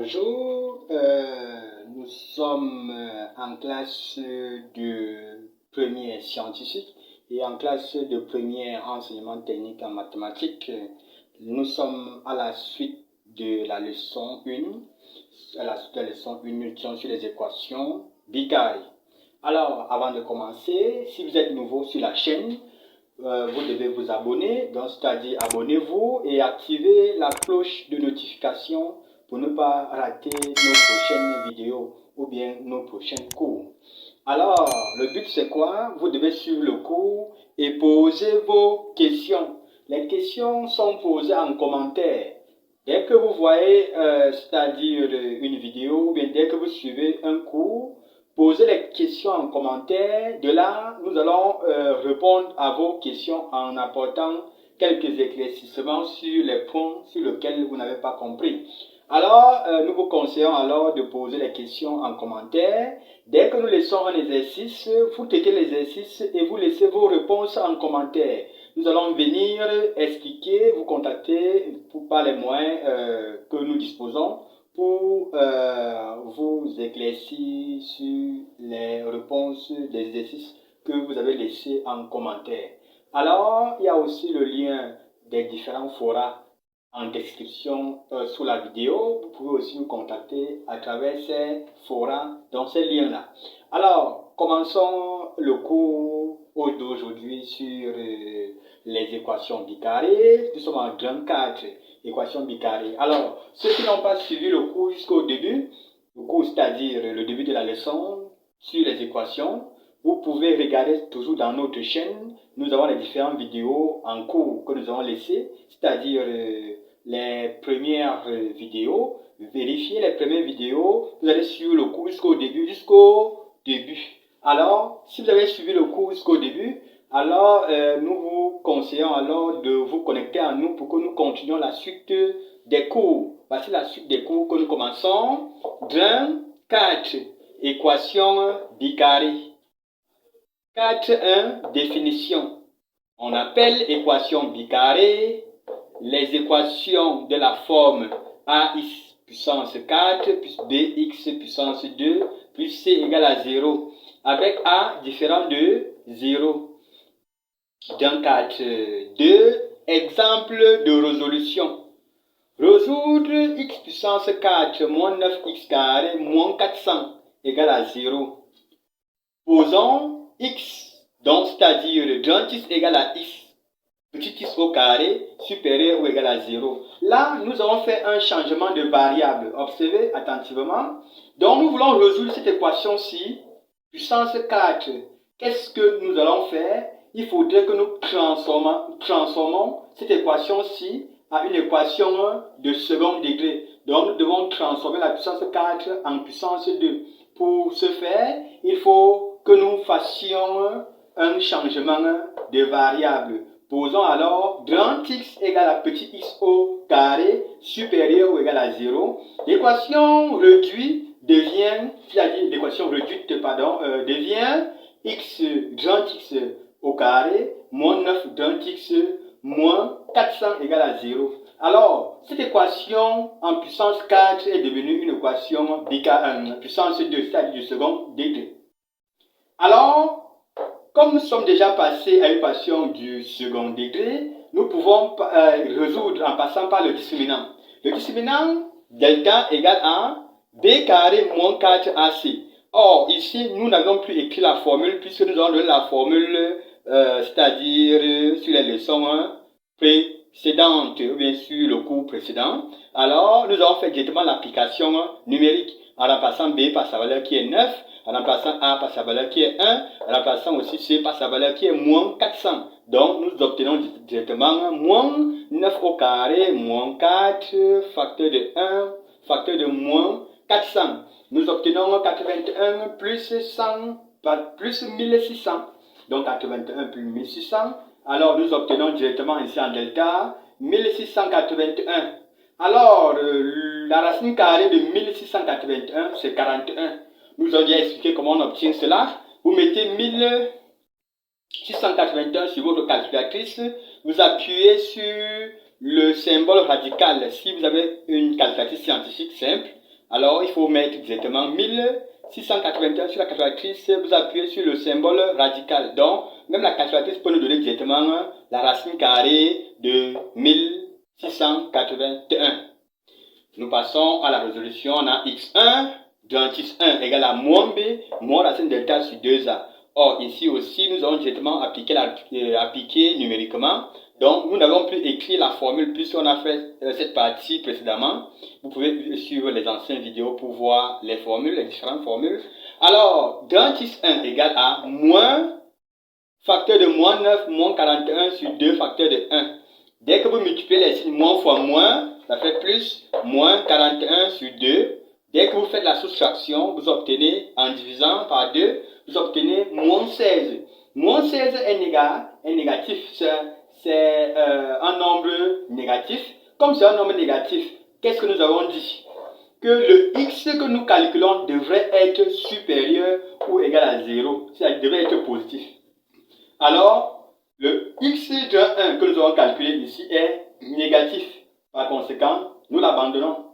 Bonjour, nous sommes en classe de première scientifique et en classe de première enseignement technique en mathématiques. Nous sommes à la suite de la leçon 1. À la suite de la leçon 1, nous étions sur les équations bicarrées. Alors, avant de commencer, si vous êtes nouveau sur la chaîne, vous devez vous abonner, donc c'est-à-dire abonnez-vous et activez la cloche de notification pour ne pas rater nos prochaines vidéos ou bien nos prochains cours. Alors, le but c'est quoi? Vous devez suivre le cours et poser vos questions. Les questions sont posées en commentaire. Dès que vous voyez, c'est-à-dire une vidéo ou bien dès que vous suivez un cours, posez les questions en commentaire. De là, nous allons répondre à vos questions en apportant quelques éclaircissements sur les points sur lesquels vous n'avez pas compris. Alors, nous vous conseillons alors de poser les questions en commentaire. Dès que nous laissons un exercice, vous traitez l'exercice et vous laissez vos réponses en commentaire. Nous allons venir expliquer, vous contacter par les moyens que nous disposons pour vous éclaircir sur les réponses des exercices que vous avez laissés en commentaire. Alors, il y a aussi le lien des différents forums en description sous la vidéo. Vous pouvez aussi nous contacter à travers ces forums dans ces liens-là. Alors, commençons le cours d'aujourd'hui sur les équations bicarrées. Nous sommes en grande 4, équations bicarrées. Alors, ceux qui n'ont pas suivi le cours jusqu'au début, le cours c'est-à-dire le début de la leçon sur les équations, vous pouvez regarder toujours dans notre chaîne. Nous avons les différentes vidéos en cours que nous avons laissées, c'est-à-dire les premières vidéos. Vérifiez les premières vidéos. Vous allez suivre le cours jusqu'au début. Alors, si vous avez suivi le cours jusqu'au début, alors nous vous conseillons alors de vous connecter à nous pour que nous continuions la suite des cours. Voici la suite des cours que nous commençons. 4. Équation bicarrée. 4.1. Définition. On appelle équation bicarrée les équations de la forme ax puissance 4 plus bx puissance 2 plus c égale à 0 avec a différent de 0. Dans 4.2, exemple de résolution. Résoudre x puissance 4 moins 9x carré moins 400 égale à 0. Posons x, donc c'est-à-dire grand x égale à x, petit x au carré supérieur ou égal à 0. Là, nous avons fait un changement de variable. Observez attentivement. Donc, nous voulons résoudre cette équation-ci, puissance 4. Qu'est-ce que nous allons faire? Il faudrait que nous transformons cette équation-ci à une équation de second degré. Donc, nous devons transformer la puissance 4 en puissance 2. Pour ce faire, il faut que nous fassions un changement de variable. Posons alors grand x égale à petit x au carré supérieur ou égal à 0. L'équation réduite devient, devient x grand x au carré moins 9 grand x moins 400 égale à 0. Alors, cette équation en puissance 4 est devenue une équation puissance 2, c'est-à-dire du second degré. Alors, comme nous sommes déjà passés à une équation du second degré, nous pouvons résoudre en passant par le discriminant. Le discriminant, delta égale à b carré moins 4ac. Or, ici, nous n'avons plus écrit la formule puisque nous avons donné la formule, c'est-à-dire sur les leçons précédentes, ou bien sur le cours précédent. Alors, nous avons fait directement l'application numérique en remplaçant b par sa valeur qui est 9, en remplaçant a par sa valeur qui est 1, en remplaçant aussi c par sa valeur qui est moins 400. Donc, nous obtenons directement moins 9 au carré, moins 4, facteur de 1, facteur de moins 400. Nous obtenons 81 plus 100, plus 1600. Donc, 81 plus 1600. Alors, nous obtenons directement ici en delta 1681. Alors, la racine carrée de 1681, c'est 41. Nous avons déjà expliqué comment on obtient cela. Vous mettez 1681 sur votre calculatrice. Vous appuyez sur le symbole radical. Si vous avez une calculatrice scientifique simple, Alors, il faut mettre directement 1681 sur la calculatrice, vous appuyez sur le symbole radical. Donc, même la calculatrice peut nous donner directement la racine carrée de 1681. Nous passons à la résolution. On a x1, grand x1 égale à moins b, moins racine delta sur 2a. Or, ici aussi, nous allons directement appliquer numériquement. Donc, nous n'avons plus écrit la formule puisqu'on a fait cette partie précédemment. Vous pouvez suivre les anciennes vidéos pour voir les formules, les différentes formules. Alors, grand x1 égale à moins facteur de moins 9, moins 41 sur 2 facteur de 1. Dès que vous multipliez les signes moins fois moins, ça fait plus moins 41 sur 2. Dès que vous faites la soustraction, vous obtenez, en divisant par 2, vous obtenez moins 16. Moins 16 est négatif. C'est un nombre négatif. Comme c'est un nombre négatif, qu'est-ce que nous avons dit? Que le x que nous calculons devrait être supérieur ou égal à 0. Ça devrait être positif. Alors, le x de 1 que nous avons calculé ici est négatif. Par conséquent, nous l'abandonnons.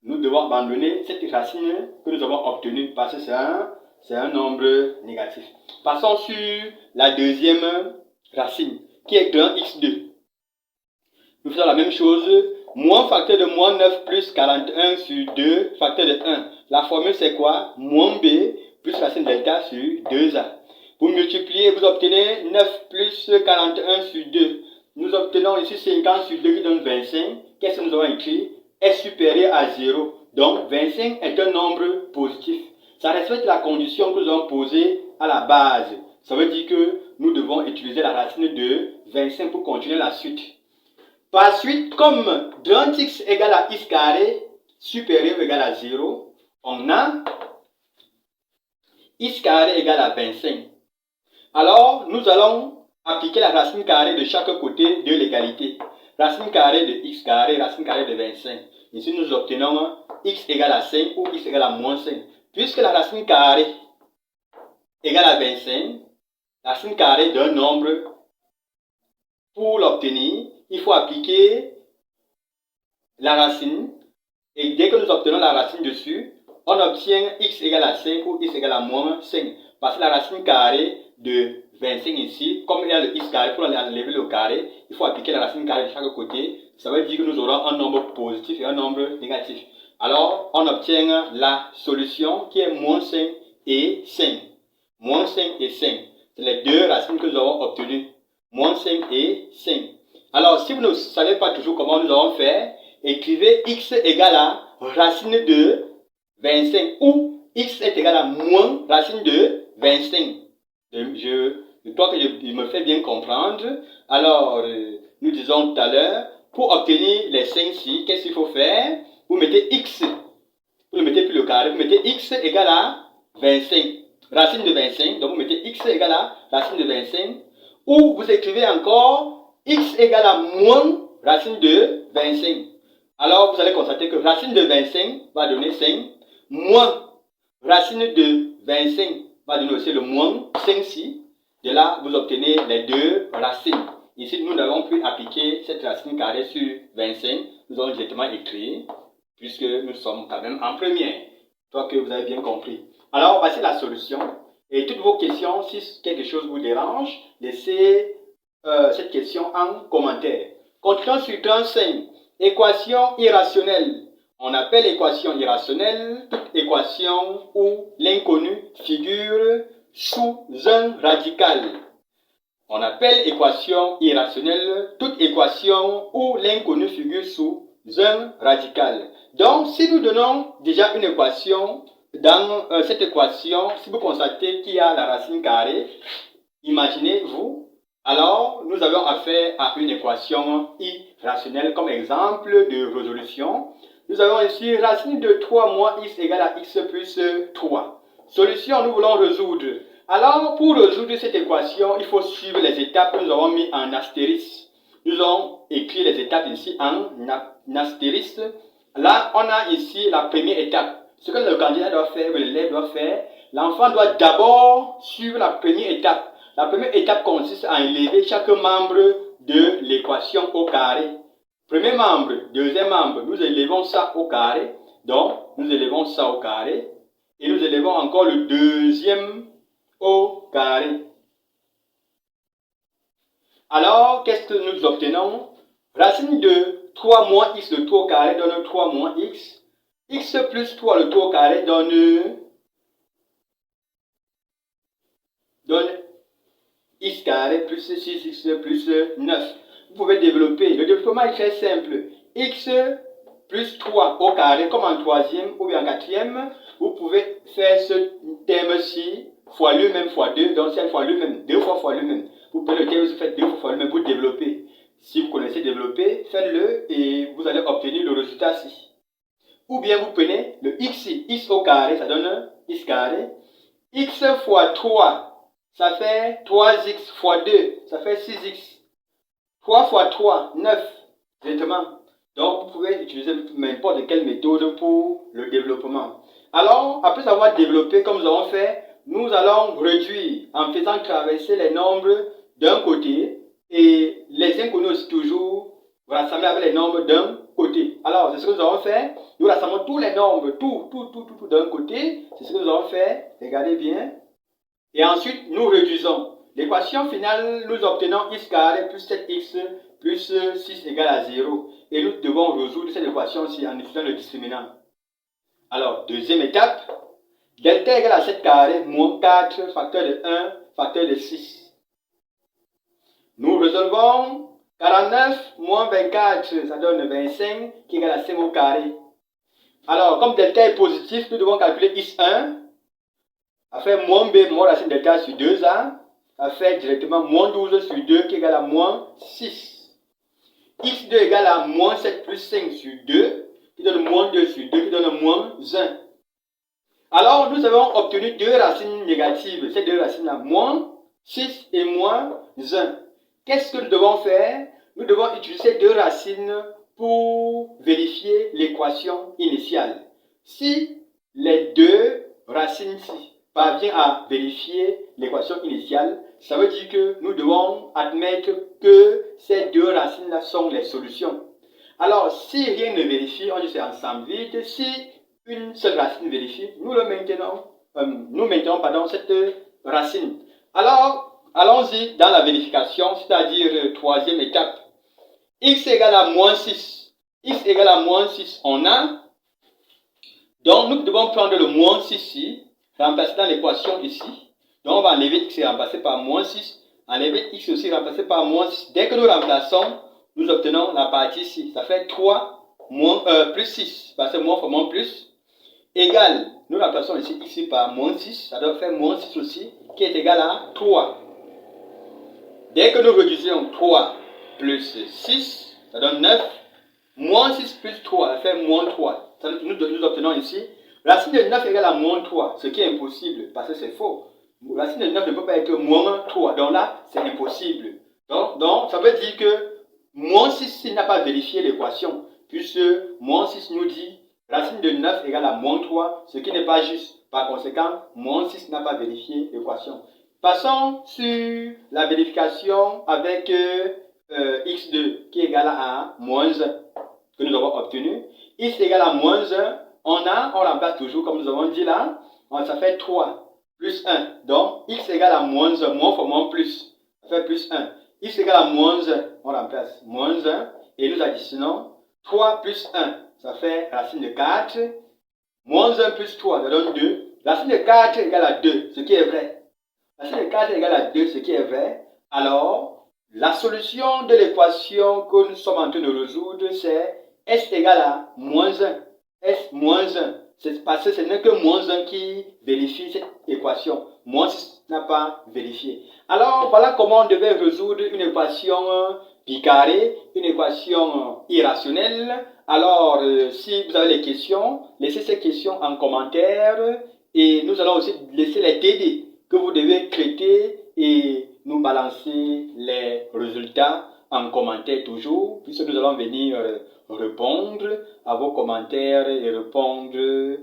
Nous devons abandonner cette racine que nous avons obtenue parce que c'est un nombre négatif. Passons sur la deuxième racine qui est grand x2. Nous faisons la même chose. Moins facteur de moins 9 plus 41 sur 2 facteur de 1. La formule c'est quoi? Moins b plus racine delta sur 2a. Vous multipliez, vous obtenez 9 plus 41 sur 2. Nous obtenons ici 50 sur 2 qui donne 25. Qu'est-ce que nous avons écrit? Est supérieur à 0. Donc 25 est un nombre positif. Ça respecte la condition que nous avons posée à la base. Ça veut dire que nous devons utiliser la racine de 25 pour continuer la suite. Par suite, comme grand x égale à x carré supérieur ou égal à 0, on a x carré égale à 25. Alors, nous allons appliquer la racine carrée de chaque côté de l'égalité. Racine carrée de x carré, racine carrée de 25. Ici, nous obtenons x égale à 5 ou x égale à moins 5. Puisque la racine carrée égale à 25, racine carrée d'un nombre, pour l'obtenir, il faut appliquer la racine. Et dès que nous obtenons la racine dessus, on obtient x égale à 5 ou x égale à moins 5. Parce que la racine carrée de 25 ici, comme il y a le x carré, pour enlever le carré, il faut appliquer la racine carrée de chaque côté. Ça veut dire que nous aurons un nombre positif et un nombre négatif. Alors, on obtient la solution qui est moins 5 et 5. Moins 5 et 5. C'est les deux racines que nous avons obtenues. Moins 5 et 5. Alors, si vous ne savez pas toujours comment nous allons faire, écrivez x égale à racine de 25 ou x est égal à moins racine de 25. Je crois que je me fais bien comprendre. Alors, nous disons tout à l'heure, pour obtenir les 5-ci, qu'est-ce qu'il faut faire? Vous mettez x, vous ne mettez plus le carré, vous mettez x égale à 25. Racine de 25, donc vous mettez x égale à racine de 25. Ou vous écrivez encore x égale à moins racine de 25. Alors, vous allez constater que racine de 25 va donner 5, moins racine de 25 va donner aussi le moins 5-ci. De là, vous obtenez les deux racines. Ici, nous n'avons plus appliqué cette racine carrée sur 25. Nous allons directement écrire, puisque nous sommes quand même en première. Je crois que vous avez bien compris. Alors, voici la solution. Et toutes vos questions, si quelque chose vous dérange, laissez cette question en commentaire. Continuons sur 35. Équation irrationnelle. On appelle équation irrationnelle toute équation où l'inconnu figure sous un radical. On appelle équation irrationnelle toute équation où l'inconnu figure sous un radical. Donc, si nous donnons déjà une équation, dans cette équation, si vous constatez qu'il y a la racine carrée, imaginez-vous, alors nous avons affaire à une équation irrationnelle comme exemple de résolution. Nous avons ici racine de 3 moins x égale à x plus 3. Solution, nous voulons résoudre. Alors, pour résoudre cette équation, il faut suivre les étapes que nous avons mis en astérisque. Nous avons écrit les étapes ici en astérisque. Là, on a ici la première étape. Ce que le candidat doit faire, l'élève doit faire, l'enfant doit d'abord suivre la première étape. La première étape consiste à élever chaque membre de l'équation au carré. Premier membre, deuxième membre, nous élevons ça au carré. Donc, nous élevons ça au carré. Et nous élevons encore le deuxième au carré. Alors, qu'est-ce que nous obtenons? Racine de 3 moins x le tout au carré donne 3 moins x. X plus 3 le tout au carré donne x carré plus 6x plus 9. Vous pouvez développer. Le développement est très simple. X plus 3 au carré, comme en troisième ou bien en quatrième, vous pouvez faire ce terme-ci fois lui-même fois 2, donc c'est fois lui-même, 2 fois lui-même. Vous prenez le terme, vous faites 2 fois lui-même pour développer. Si vous connaissez développer, faites-le et vous allez obtenir le résultat ci. Ou bien vous prenez le x au carré, ça donne x carré. X fois 3, ça fait 3x fois 2, ça fait 6x. 3 fois 3, 9, directement. Donc, vous pouvez utiliser n'importe quelle méthode pour le développement. Alors, après avoir développé comme nous avons fait, nous allons réduire en faisant traverser les nombres d'un côté et les inconnus aussi toujours rassembler avec les nombres d'un côté. Alors, c'est ce que nous avons fait. Nous rassemblons tous les nombres, tout d'un côté. C'est ce que nous avons fait. Regardez bien. Et ensuite, nous réduisons. L'équation finale, nous obtenons x carré plus 7x plus 6 égale à 0. Et nous devons résoudre cette équation-ci en utilisant le discriminant. Alors, deuxième étape, delta égale à 7 carré moins 4 facteur de 1 facteur de 6. Nous résolvons 49 moins 24, ça donne 25 qui égale à 5 au carré. Alors, comme delta est positif, nous devons calculer x1. Ça fait moins b moins racine delta sur 2a. Ça fait directement moins 12 sur 2 qui égale à moins 6. X2 égale à moins 7 plus 5 sur 2 qui donne moins 2 sur 2 qui donne moins 1. Alors, nous avons obtenu deux racines négatives. Ces deux racines-là, moins 6 et moins 1. Qu'est-ce que nous devons faire? Nous devons utiliser deux racines pour vérifier l'équation initiale. Si les deux racines-ci parviennent à vérifier l'équation initiale, ça veut dire que nous devons admettre que ces deux racines-là sont les solutions. Alors, si rien ne vérifie, on dit c'est ensemble vide. Si une seule racine vérifie, nous maintenons cette racine. Alors, allons-y dans la vérification, c'est-à-dire troisième étape. X égale à moins 6. X égale à moins 6, on a. Donc, nous devons prendre le moins 6 ici, remplacer dans l'équation ici. Donc, on va enlever x et remplacer par moins 6. Enlever x aussi, remplacer par moins 6. Dès que nous remplaçons, nous obtenons la partie ici. Ça fait 3 plus 6. Parce que moins fois moins plus. Égal, nous remplaçons ici par moins 6. Ça doit faire moins 6 aussi, qui est égal à 3. Dès que nous réduisons 3 plus 6, ça donne 9. Moins 6 plus 3, ça fait moins 3. Nous obtenons ici. Racine de 9 égale à moins 3, ce qui est impossible, parce que c'est faux. Racine de 9 ne peut pas être moins 3. Donc là, c'est impossible. Donc, ça veut dire que moins 6 n'a pas vérifié l'équation, puisque moins 6 nous dit racine de 9 égale à moins 3, ce qui n'est pas juste. Par conséquent, moins 6 n'a pas vérifié l'équation. Passons sur la vérification avec x2 qui est égal à moins 1 que nous avons obtenu. X égale à moins 1, on remplace toujours comme nous avons dit là, ça fait 3 plus 1. Donc, x égale à moins 1, moins fois moins plus, ça fait plus 1. X égale à moins 1, on remplace moins 1 et nous additionnons 3 plus 1, ça fait racine de 4. Moins 1 plus 3, ça donne 2. Racine de 4 égale à 2, ce qui est vrai. Racine de 4 égale à 2, ce qui est vrai. Alors, la solution de l'équation que nous sommes en train de résoudre, c'est S égale à moins 1. S moins 1. C'est parce que ce n'est que moins 1 qui vérifie cette équation. Moins 6 n'a pas vérifié. Alors, voilà comment on devait résoudre une équation bicarrée, une équation irrationnelle. Alors, si vous avez des questions, laissez ces questions en commentaire et nous allons aussi laisser les TD que vous devez traiter et nous balancer les résultats en commentaire toujours, puisque nous allons venir répondre à vos commentaires et répondre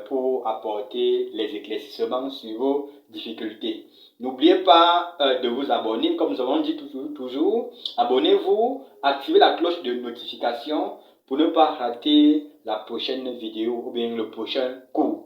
pour apporter les éclaircissements sur vos difficultés. N'oubliez pas de vous abonner, comme nous avons dit toujours. Abonnez-vous, activez la cloche de notification pour ne pas rater la prochaine vidéo ou bien le prochain cours.